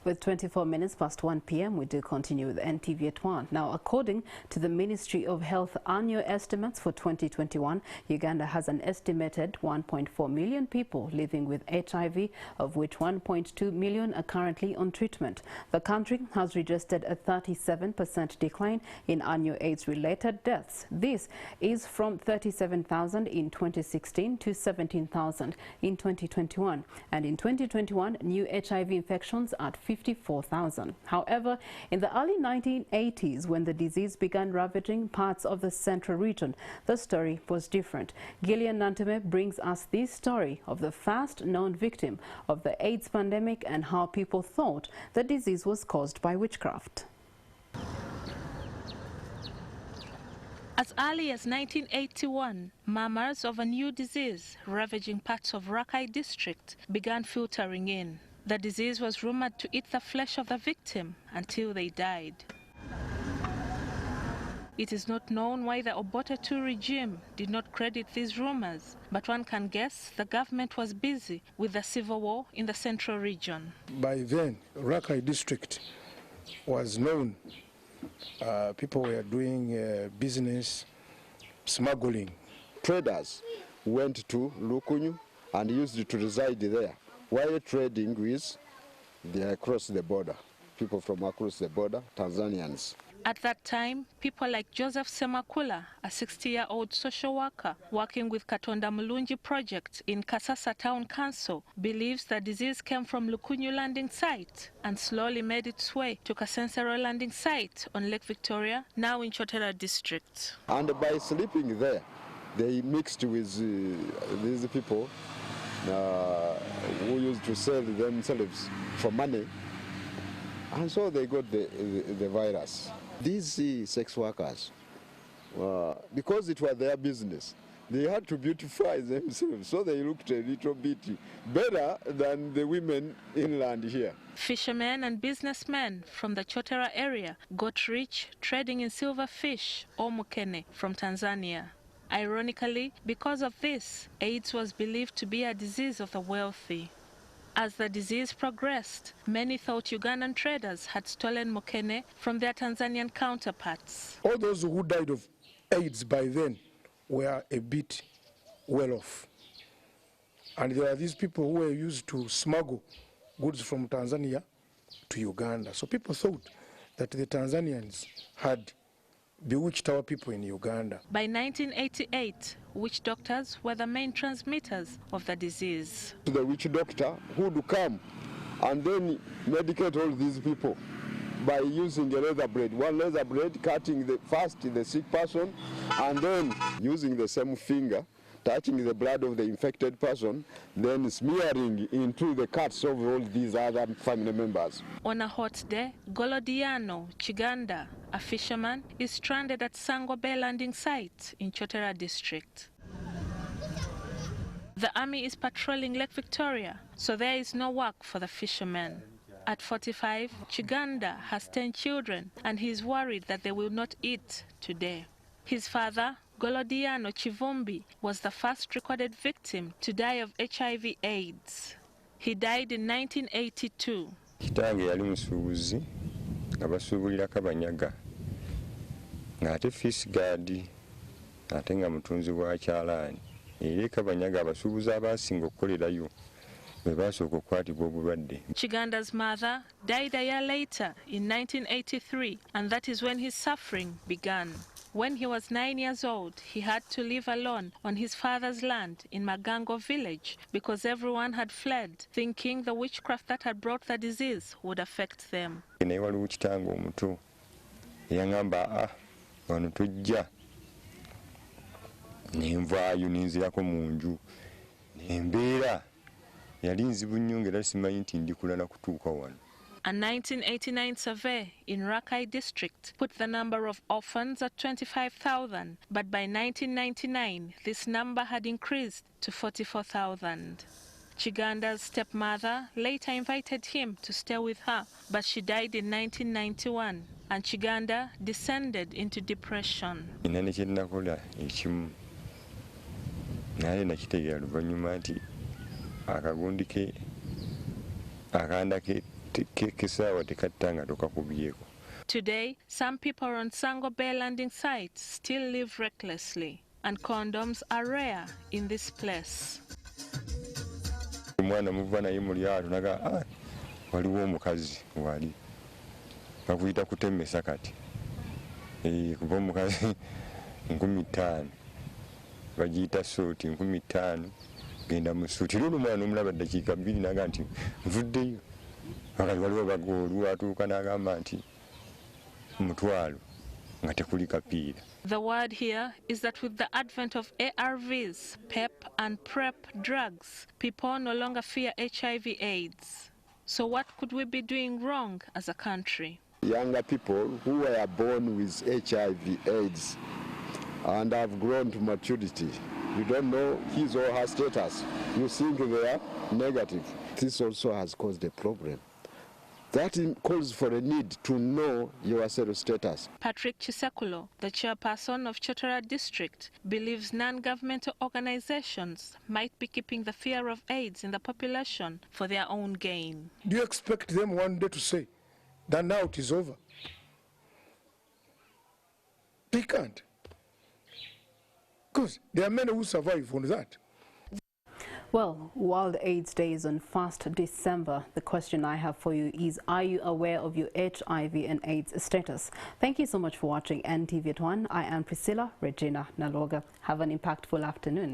With 24 minutes past 1 p.m, we do continue with NTV at 1. Now, according to the Ministry of Health annual estimates for 2021, Uganda has an estimated 1.4 million people living with HIV, of which 1.2 million are currently on treatment. The country has registered a 37% decline in annual AIDS-related deaths. This is from 37,000 in 2016 to 17,000 in 2021. And in 2021, new HIV infections at 54,000. However, in the early 1980s, when the disease began ravaging parts of the central region, the story was different. GILLIAN Nantume brings us this story of the first known victim of the AIDS pandemic and how people thought the disease was caused by witchcraft. As early as 1981, murmurs of a new disease ravaging parts of Rakai district began filtering in. The disease was rumored to eat the flesh of the victim until they died. It is not known why the Obote II regime did not credit these rumors, but one can guess the government was busy with the civil war in the central region. By then, Rakai district was known. People were doing business, smuggling. Traders went to Lukunyu and used to reside there, while trading with across the border, people from across the border, Tanzanians. At that time, people like Joseph Semakula, a 60-year-old social worker working with Katonda Mulungi project in Kasasa Town Council, believes the disease came from Lukunyu landing site and slowly made its way to Kasensero landing site on Lake Victoria, now in Chotera district. And by sleeping there, they mixed with these people who used to sell themselves for money, and so they got the virus. These sex workers, because it was their business, they had to beautify themselves, so they looked a little bit better than the women inland here. Fishermen and businessmen from the Chotera area got rich trading in silver fish or mukene from Tanzania. Ironically, because of this, AIDS was believed to be a disease of the wealthy. As the disease progressed, many thought Ugandan traders had stolen mukene from their Tanzanian counterparts. All those who died of AIDS by then were a bit well off. And there are these people who were used to smuggle goods from Tanzania to Uganda. So people thought that the Tanzanians had bewitched our people in Uganda. By 1988, witch doctors were the main transmitters of the disease. The witch doctor would come and then medicate all these people by using a leather blade. One leather blade cutting first the sick person and then using the same finger, touching the blood of the infected person, then smearing into the cuts of all these other family members. On a hot day, Golodiano Chiganda, a fisherman, is stranded at Sango Bay landing site in Chotera district. The army is patrolling Lake Victoria, so there is no work for the fishermen. At 45, Chiganda has 10 children and he is worried that they will not eat today. His father, Golodiano Chivumbi, was the first recorded victim to die of HIV/AIDS. He died in 1982. Kitange yali musuubuzi nga basuubulira kabanyaga ng'ate fish guard ate nga mutunzi wa kyalaani era kabanyaga abasuubuzi abaasinga okukolerayo bwe baasooka okukwatibwa obulwadde. Chiganda's mother died a year later in 1983, and that is when his suffering began. When he was 9 years old, he had to live alone on his father's land in Magango village because everyone had fled, thinking the witchcraft that had brought the disease would affect them. Naye waliwo kitange omuto eyaŋŋamba wano tujja ne nvaayo ne nzirako mu nju embeera yali nzibu nnyo ng'era simanyi nti ndikula na kutuuka wano. A 1989 survey in Rakai district put the number of orphans at 25,000, but by 1999, this number had increased to 44,000. Chiganda's stepmother later invited him to stay with her, but she died in 1991, and Chiganda descended into depression. Nina kye nakola ekimu naye nakitegeera luvannyuma nti akagundi ke akanda ke kesaawa tekatta nga tokakubyeko. Today, some people on Sango Bay landing site still live recklessly, and condoms are rare in this place. Omwana muva naye mu lyato naga waliwo omukazi wali bakuyita kutemesa kati kuba omukazi 50,000 bagiyita sooti 50,000 genda mu sooti lolo omwana omulaba ddakiika 2 naga nti nvuddeyo akati waliwo bagoolu atuuka n'agamba nti mutwalo nga tekuli kapiira. The word here is that with the advent of ARVs, PEP and PrEP drugs, people no longer fear HIV/AIDS. So what could we be doing wrong as a country? Younger people who were born with HIV/AIDS and have grown to maturity, you don't know his or her status. You think they are negative. This also has caused a problem. That calls for a need to know your cell status. Patrick Chisekulo, the chairperson of Chotora district, believes non-governmental organizations might be keeping the fear of AIDS in the population for their own gain. Do you expect them one day to say that now it is over? They can't. Because there are many who survive on that. Well, World AIDS Day is on 1st December. The question I have for you is, are you aware of your HIV and AIDS status? Thank you so much for watching NTV at 1. I am Priscilla Regina Naloga. Have an impactful afternoon.